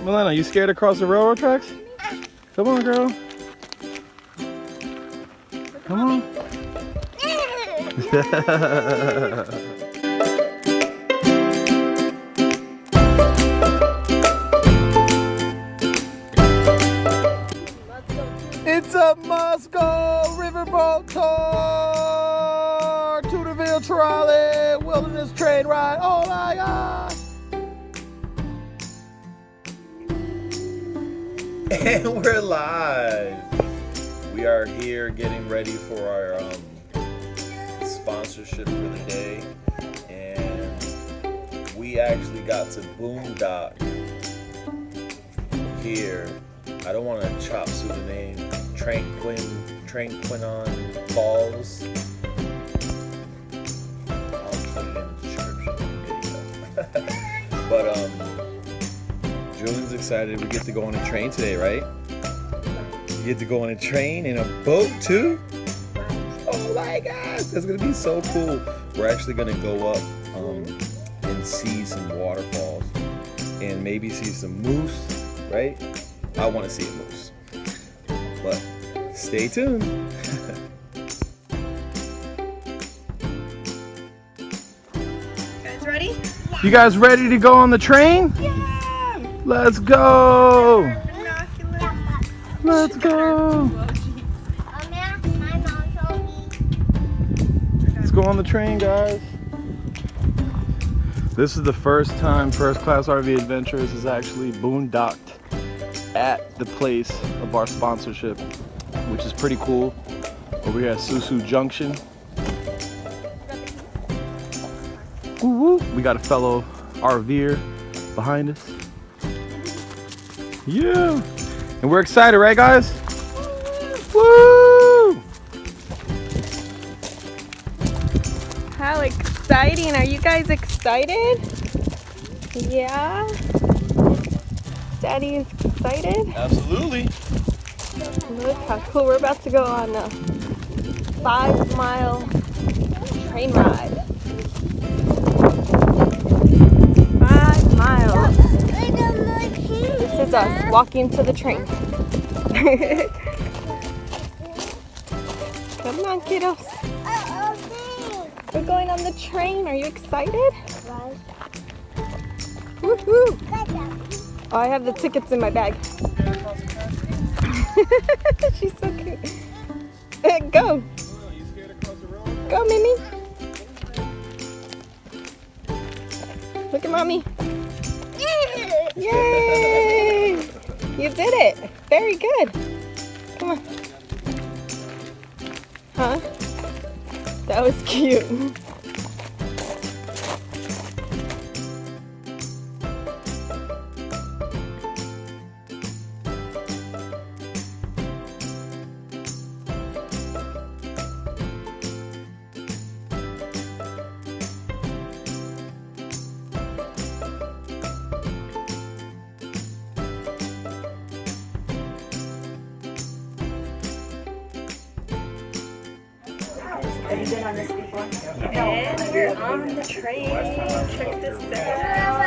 Milena, you scared to cross the railroad tracks? Come on, girl. Come on. It's a must-go riverboat tour! Toonerville Trolley wilderness train ride. Oh my gosh! And we're live. We are here getting ready for our sponsorship for the day, and we actually got to boondock here. I don't want to chop through the name. Tranquinon Falls. I'll put it in the description of the video. But Julian's excited. We get to go on a train today, right? You get to go on a train and a boat too? Oh my gosh, that's gonna be so cool. We're actually gonna go up and see some waterfalls and maybe see some moose, right? I want to see a moose, but stay tuned. Guys ready? You guys ready to go on the train? Yeah! Let's go! Binoculars. Let's go! Let's go on the train, guys. This is the first time First Class RV Adventures is actually boondocked at the place of our sponsorship, which is pretty cool. Over here at Susu Junction. Woo woo. We got a fellow RVer behind us. Yeah. And we're excited, right guys? Woo! How exciting! Are you guys excited? Yeah? Daddy is excited? Absolutely. Look how cool. We're about to go on a 5-mile train ride. 5 miles. This is us walking to the train. Come on, kiddos. We're going on the train. Are you excited? Woohoo! Oh, I have the tickets in my bag. She's so cute. Go. Go, Mimi. Look at mommy. Yay! You did it. Very good. Come on. Huh? That was cute. Have you been on this before? And we're on the train. Check this out.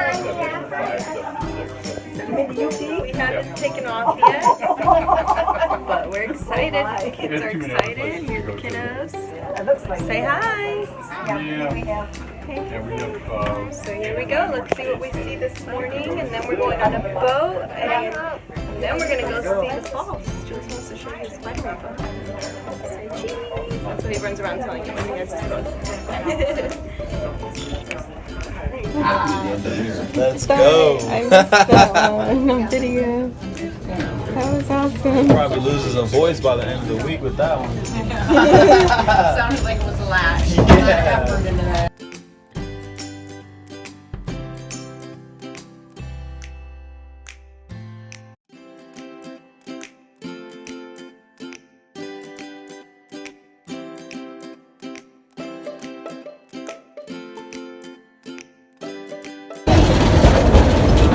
We haven't taken off yet, but we're excited. The kids are excited. Here are the kiddos. Say hi. Okay. So here we go. Let's see what we see this morning, and then we're going on a boat, and then we're gonna go see the falls. Jules wants to show you his Spider-Man boat. Say cheese. That's what he runs around telling you when he has his boat. Let's go. I missed that one on video. That was awesome. Probably loses a voice by the end of the week with that one. Sounded like it was a lash. Yeah.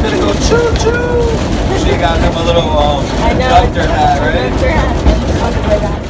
Gonna go choo choo. She got him a little conductor hat, right? Conductor hat.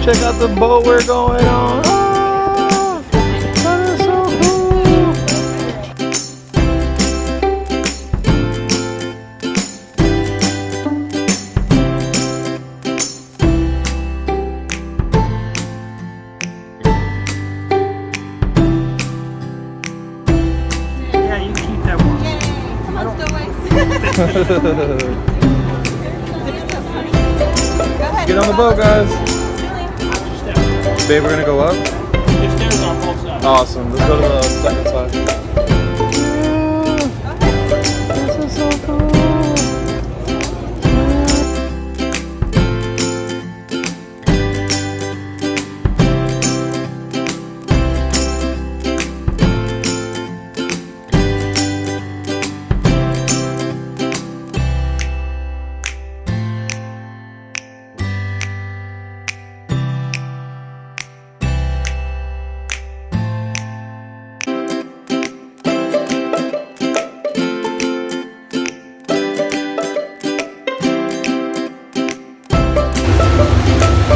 Check out the boat we're going on. Oh, that is so cool. Yeah, you keep that one. Come on, Stowaways. Get on the boat, guys. Babe, we're gonna go up. There's stairs on both sides. Awesome. Let's go to the second side. This is so cool.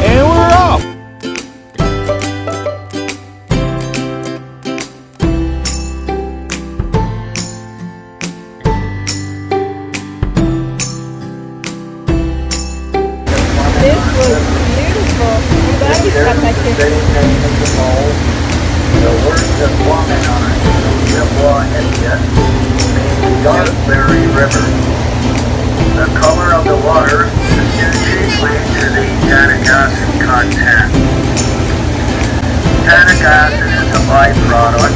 And we're off. This was beautiful. I'm glad we got that picture. The words of woman on it, the Darkberry River. The color of the water is due chiefly to the tannic acid content. Tannic acid is a byproduct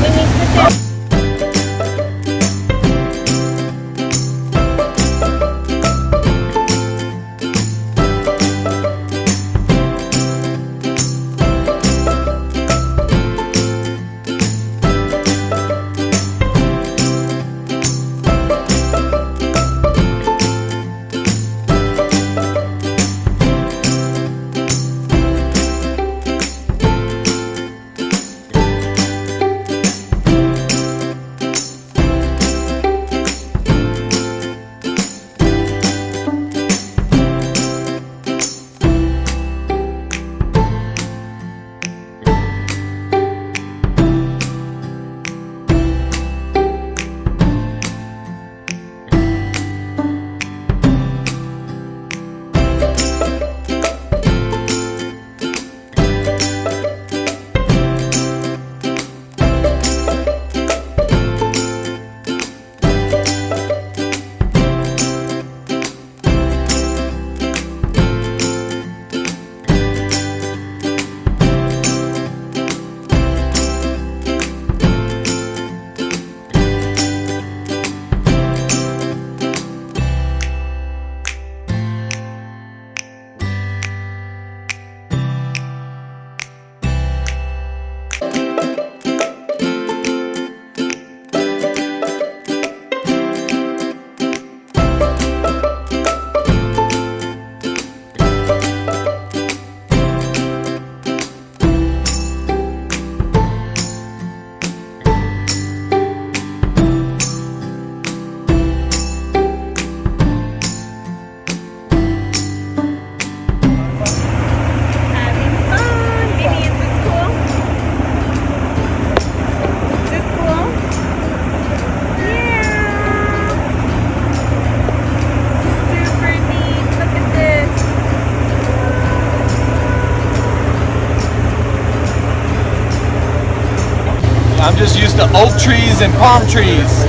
I'm just used to oak trees and palm trees.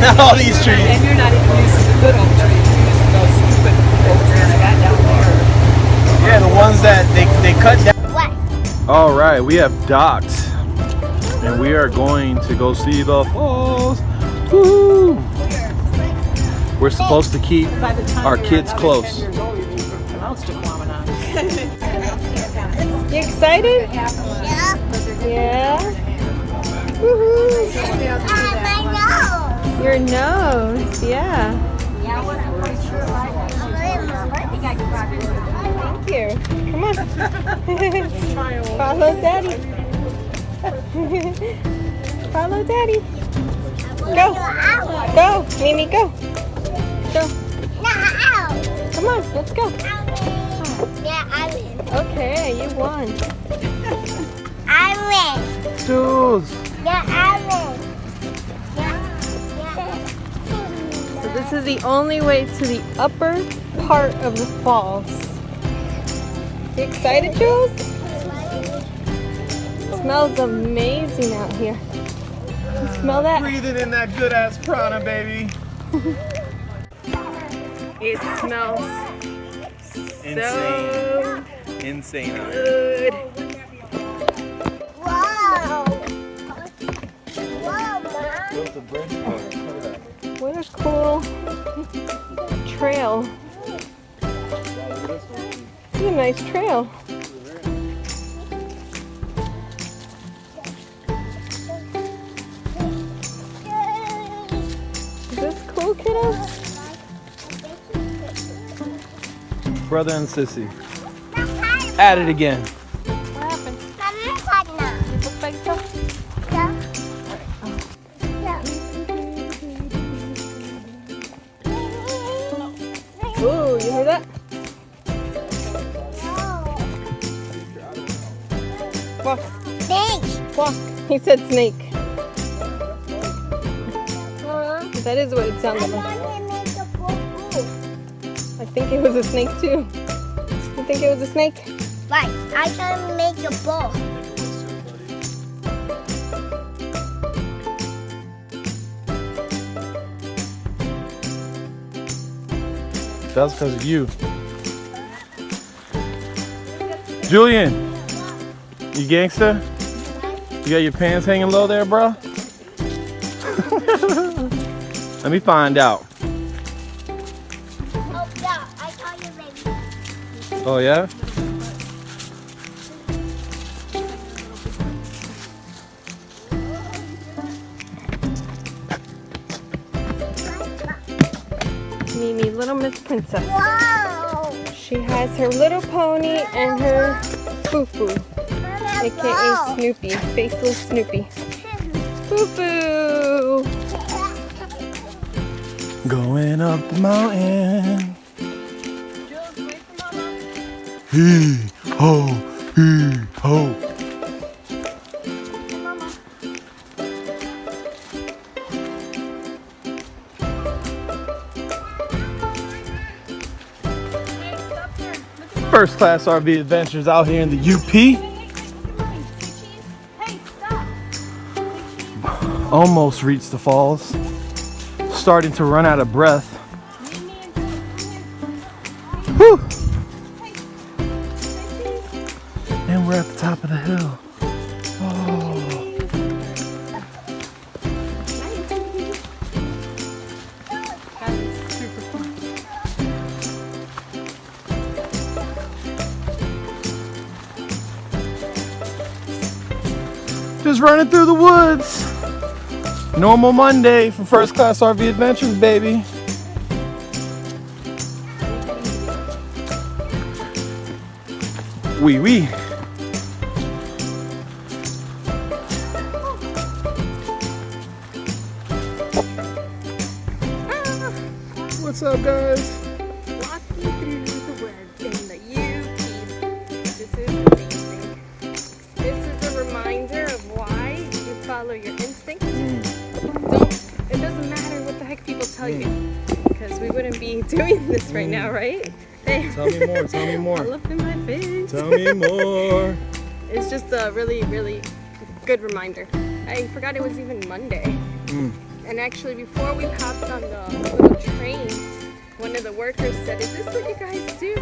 Not all these trees. And you're not even used to the good oak trees. You're used to those stupid oak trees I got down there. Yeah, the ones that they cut down. All right, we have docked, and we are going to go see the falls. Woo! We're supposed to keep our kids close. You excited? Yeah. Woohoo! Your nose, yeah. Thank you. Come on. Follow Daddy. Follow Daddy. Go. Go, Mimi, go. Go. Come on, let's go. Yeah, I'm in. Okay. Hey, you won. I win. Jules. Yeah, I win. So this is the only way to the upper part of the falls. You excited, Jules? It smells amazing out here. You smell that? Breathing in that good ass prana, baby. It smells so Insane. good. Wow. Wow, Mom. What a cool trail. It's a nice trail. Is this cool, kiddo? Brother and sissy. At it again. What happened? Ooh, you hear that? Walk, walk. He said snake. That is what it sounded like. I think it was a snake too. You think it was a snake? Right, I can make a ball. That's because of you. Julian, you gangster? You got your pants hanging low there, bro? Let me find out. Oh yeah, I saw you, baby. Oh, yeah? Mimi, Little Miss Princess. Wow. She has her little pony and her foo-foo, aka Snoopy, faceless Snoopy. Foo-foo! Going up the mountain. Hee ho, hee ho. First class RV adventures out here in the UP. Almost reached the falls. Starting to run out of breath. Whew. And we're at the top of the hill. Oh. Just running through the woods. Normal Monday for First Class RV Adventures, baby. Wee wee. What's up, guys? Walking through the woods in the UP. This is amazing. This is a reminder of why you follow your instincts. It doesn't matter what the heck people tell you, because we wouldn't be doing this right now, right? Tell me more, tell me more. All up in my face. Tell me more. It's just a really, really good reminder. I forgot it was even Monday. And actually, before we hopped on the little train, one of the workers said, "Is this what you guys do?"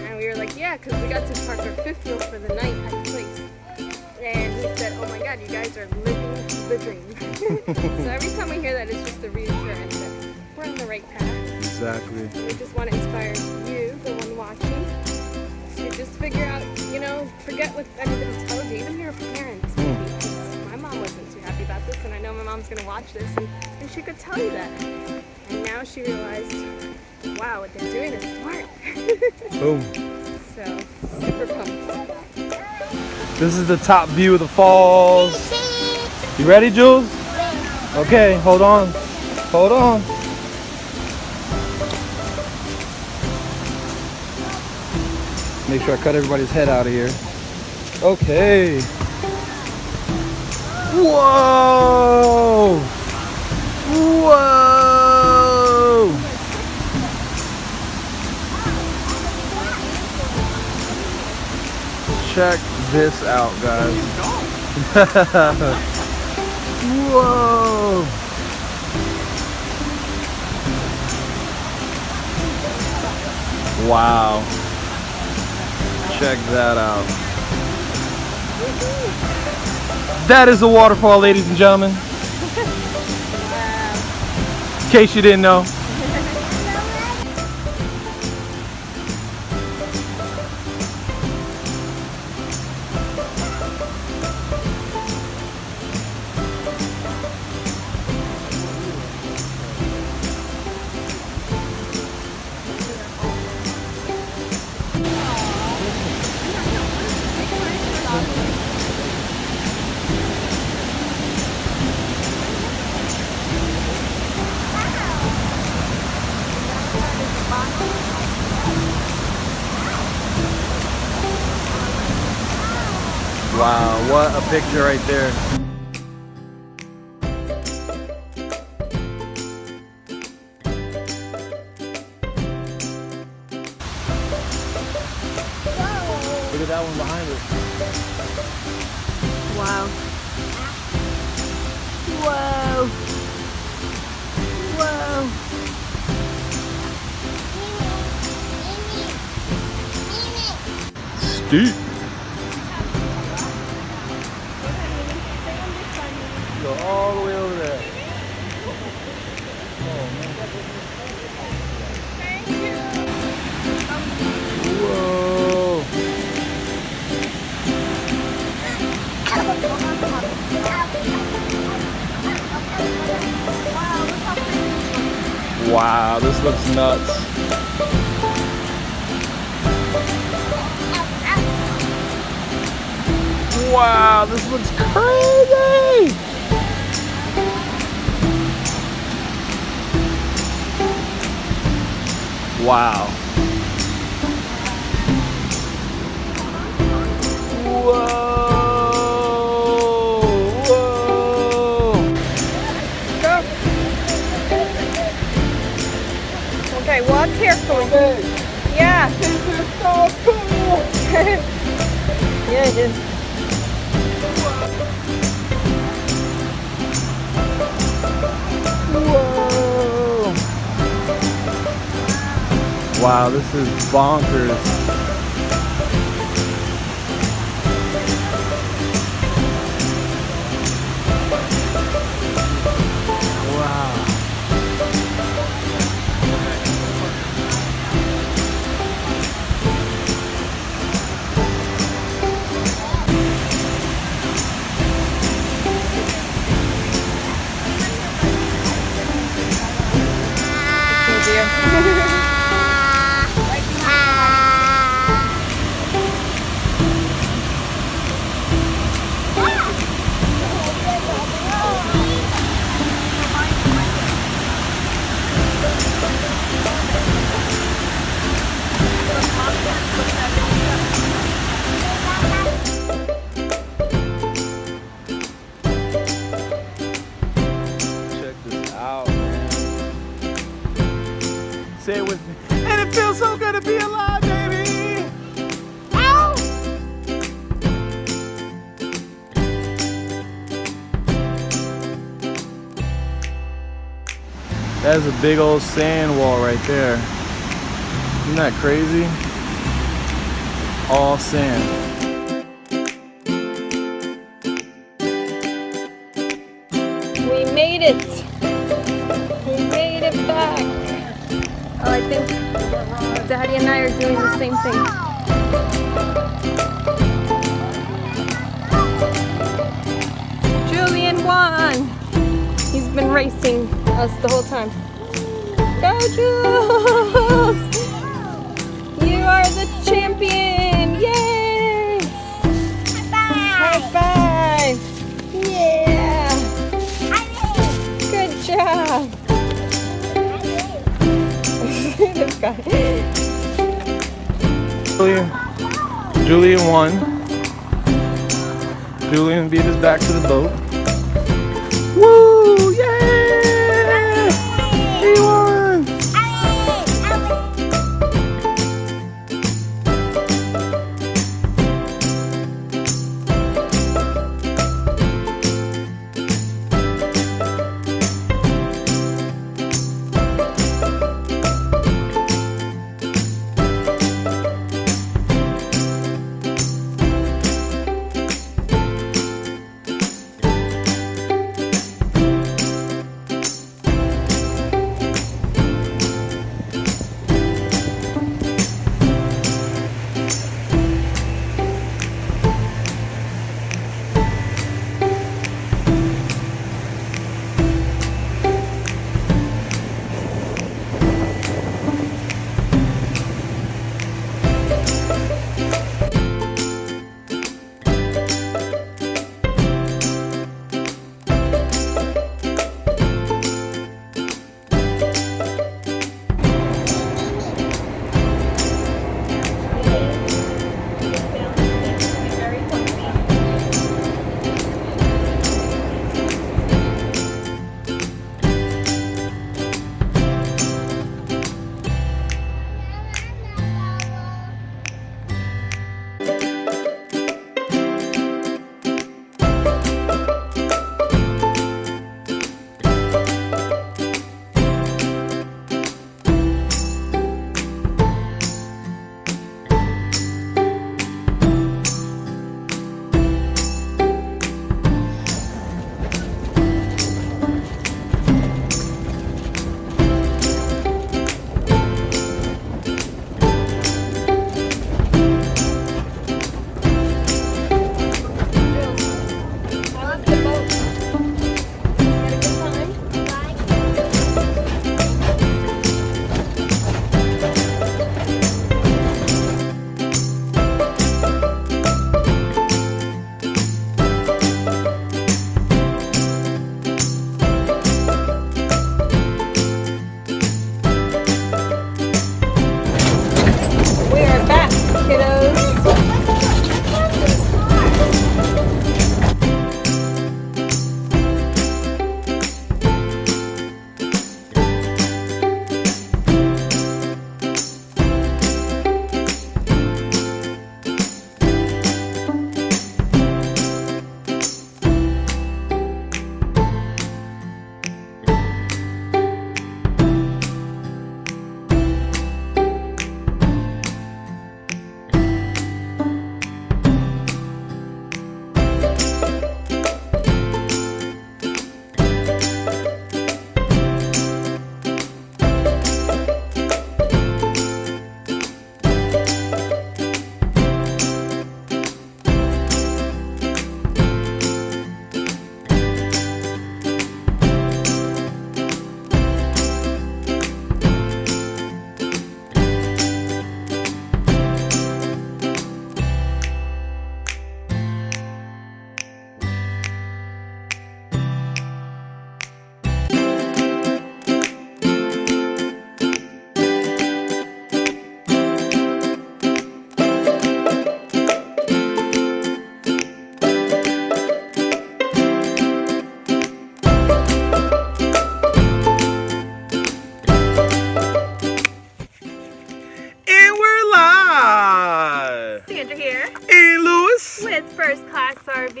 And we were like, "Yeah," because we got to park our fifth wheel for the night at the place. And he said, "Oh my God, you guys are living the dream." So every time we hear that, it's just a reassurance that we're on the right path. Exactly. And we just want to inspire you, the one watching, to just figure out, you know, forget what anybody tells you, even your parents. Maybe. 'Cause my mom wasn't too happy about this, and I know my mom's going to watch this, and she could tell you that. And now she realized, wow, what they're doing is smart. Boom. So, super pumped. This is the top view of the falls. You ready, Jules? Okay, hold on. Hold on. Make sure I cut everybody's head out of here. Okay. Whoa! Whoa! Check this out, guys. Whoa! Wow. Check that out. That is a waterfall, ladies and gentlemen. In case you didn't know. Wow, what a picture right there. Look at that one behind us. Wow. Whoa. Whoa. Steep. Go all the way over there. Whoa. Wow, this looks nuts. Wow, this looks crazy. Wow. Whoa. Whoa. Go. Okay, walk carefully. Yeah. This is so cool. Yeah, it is. Whoa. Wow, this is bonkers. Wow. Check this out, man. Say it with me. And it feels so good to be alive, baby. Ow! That's a big old sand wall right there. Isn't that crazy? All sand. We made it. We made it back. Oh, I think Daddy and I are doing the same thing. Julian won. He's been racing us the whole time. Go, Jules! You are the champion! Yay! High five! Yeah! Good job! This guy. Julian, Julian won. Julian beat us back to the boat. Woo! Yeah! He won!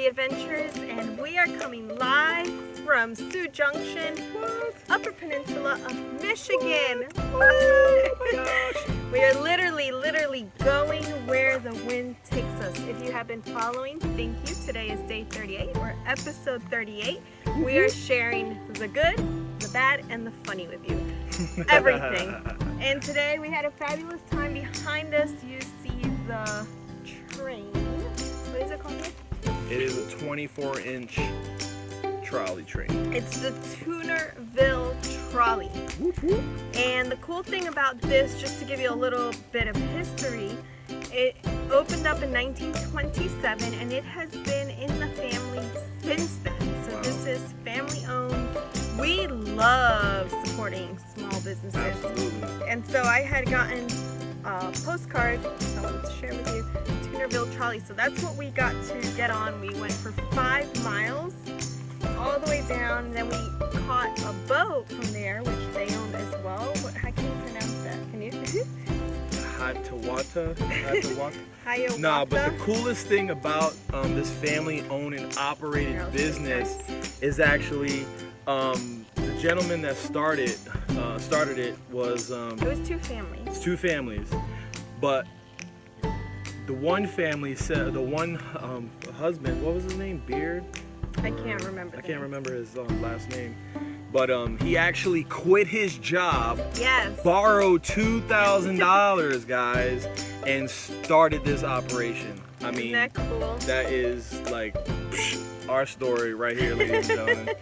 Adventures, and we are coming live from Sioux Junction, Upper Peninsula of Michigan. Oh my gosh. We are literally going where the wind takes us. If you have been following, thank you. Today is day 38 or episode 38. We are sharing the good, the bad, and the funny with you. Everything. And today we had a fabulous time. Behind us you see the train. What is it called here? It is a 24-inch trolley train. It's the Toonerville Trolley. And the cool thing about this, just to give you a little bit of history, it opened up in 1927 and it has been in the family since then. So this is family owned. We love supporting small businesses. Absolutely. And so I had gotten postcard I wanted to share with you. Toonerville Trolley. So that's what we got to get on. We went for 5 miles all the way down. Then we caught a boat from there, which they own as well. How can you pronounce that? Can you? Hiawatha. Hiawatha. Nah, but the coolest thing about this family-owned and operated business is actually the gentleman that started it was It was 2 families. it's 2 families, but the one family said the one husband, what was his name? Beard? I can't remember. I can't remember his last name, but he actually quit his job, Yes. borrowed $2,000, guys, and started this operation. I mean, Isn't that cool? that is like our story right here, ladies and gentlemen.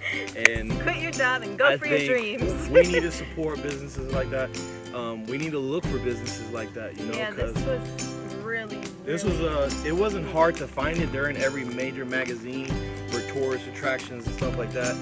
And Quit your job and go for your dreams. we need to support businesses like that. We need to look for businesses like that, you know, Yeah, this was really. this was it wasn't hard to find it. They're in every major magazine for tourist attractions and stuff like that.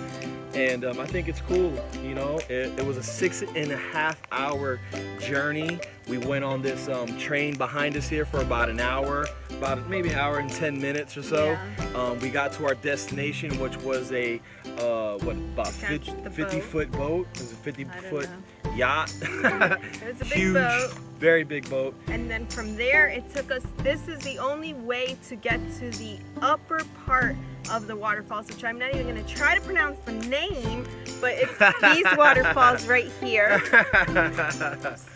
And I think it's cool, you know. It was a 6.5 hour journey. We went on this train behind us here for about an hour, about maybe an hour and 10 minutes or so. Yeah. We got to our destination, which was a about 50-foot boat. It was a 50-foot yacht. It was a big Huge, boat. very big boat. And then from there, it took us. This is the only way to get to the upper part of the waterfalls, which I'm not even going to try to pronounce the name, but it's these waterfalls right here.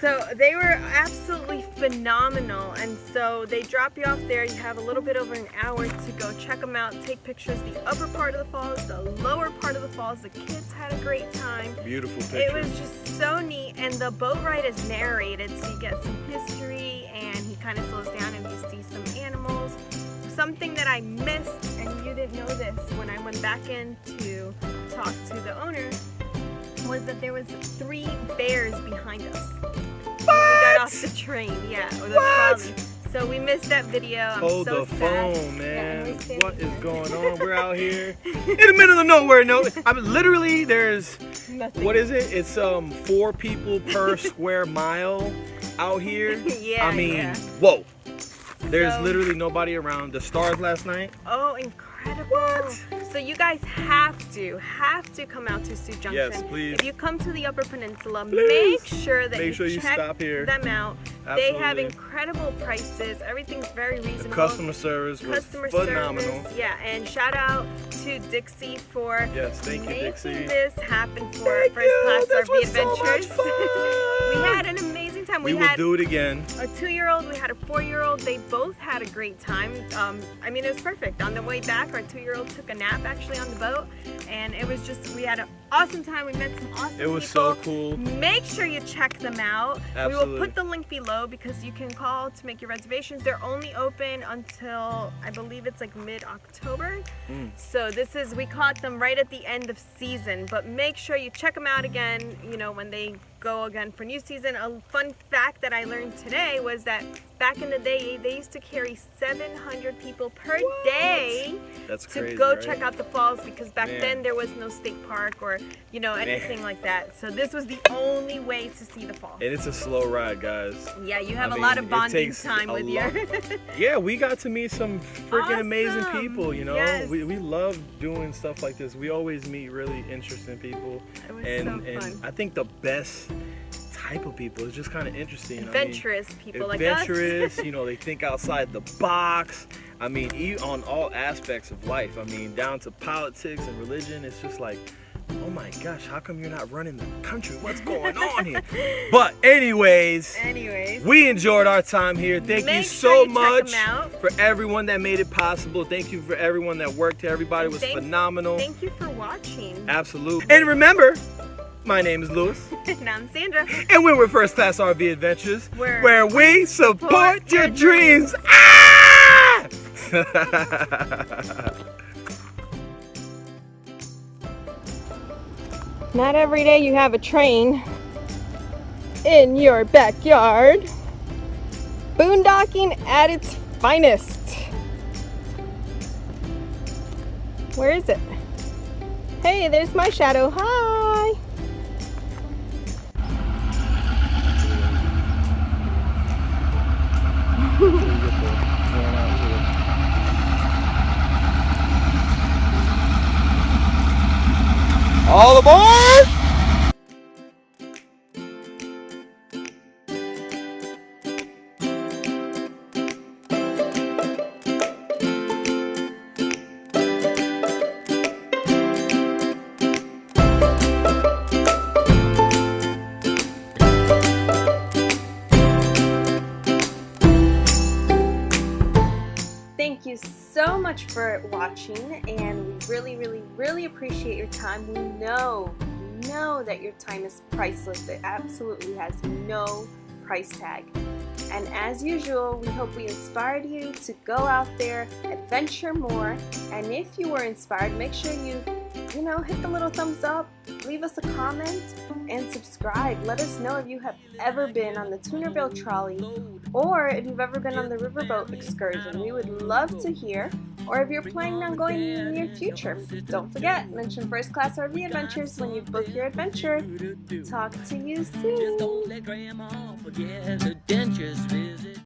So they were absolutely phenomenal, and so they drop you off there. You have a little bit over an hour to go check them out, take pictures. The upper part of the falls, the lower part of the falls. The kids had a great time. Beautiful pictures. It was just so neat, and the boat ride is narrated, so you get some history, and he kind of slows down and you see some animals. Something that I missed, and you didn't know this when I went back in to talk to the owner, was that there was 3 bears behind us. When we got off the train, yeah, or the trolley. So we missed that video. I'm Hold so the sad. phone, man. Yeah, we're standing What is here. going on? We're out here in the middle of nowhere. No, I mean, literally, there's Nothing. what is it? It's 4 people per square mile out here. Yeah, I mean, yeah. whoa. There's So- literally nobody around. The stars last night. Oh, incredible. What? So you guys have to come out to Sioux Junction. Yes, please. If you come to the Upper Peninsula, Please. make sure that Make sure you check stop here. them out. They have Absolutely. incredible prices. Everything's very The reasonable. customer service was phenomenal. service, yeah, and shout out to Dixie for Yes, thank you, making Dixie. this happen for Thank First you. Class This RV was so much Adventures. fun. We had an amazing time. We will had do it again. a 2-year-old, we had a 4-year-old. They both had a great time. I mean, it was perfect. On the way back, our 2-year-old took a nap actually on the boat, and it was just, we had an awesome time. We met some awesome It was people. so cool. Make sure you check them out. We Absolutely. will put the link below because you can call to make your reservations. They're only open until, I believe it's like mid-October. So we caught them right at the end of season, but make sure you check them out again, you know, when they go again for new season. A fun fact that I learned today was that back in the day, they used to carry 700 people per day That's to crazy, go right? check out the falls, because back Man. then there was no state park or, you know, anything like that. So this was the only way to see the falls. And it's a slow ride, guys. Yeah, you have I a lot mean, of it bonding takes time a with your... Yeah, we got to meet some freaking amazing Awesome. people, you know? Yes. We love doing stuff like this. We always meet really interesting people. It was and so fun. I think the best type of people is just kind of interesting. Adventurous people like us. Adventurous, you know, they think outside the box. I mean, on all aspects of life. I mean, down to politics and religion. It's just like, oh my gosh, how come you're not running the country? What's going on here? But anyways, we enjoyed our time here. Thank you Make so sure you check much 'em out. for everyone that made it possible. Thank you for everyone that worked here. Everybody was phenomenal. Thank you for watching. Absolutely. And remember, my name is Louis. And I'm Sandra. And we're with First Class RV Adventures, Where where we support your dreams. Ah! Not every day you have a train in your backyard. Boondocking at its finest. Where is it? Hey, there's my shadow. Hi. All aboard! Thank you so much for watching, and we really appreciate your time. We know that your time is priceless. It absolutely has no price tag. And as usual, we hope we inspired you to go out there, adventure more. And if you were inspired, make sure you hit the little thumbs up, leave us a comment, and subscribe. Let us know if you have ever been on the Toonerville Trolley, or if you've ever been on the riverboat excursion. We would love to hear, or if you're planning on going in the near future. Don't forget, mention First Class RV Adventures when you book your adventure. Talk to you soon.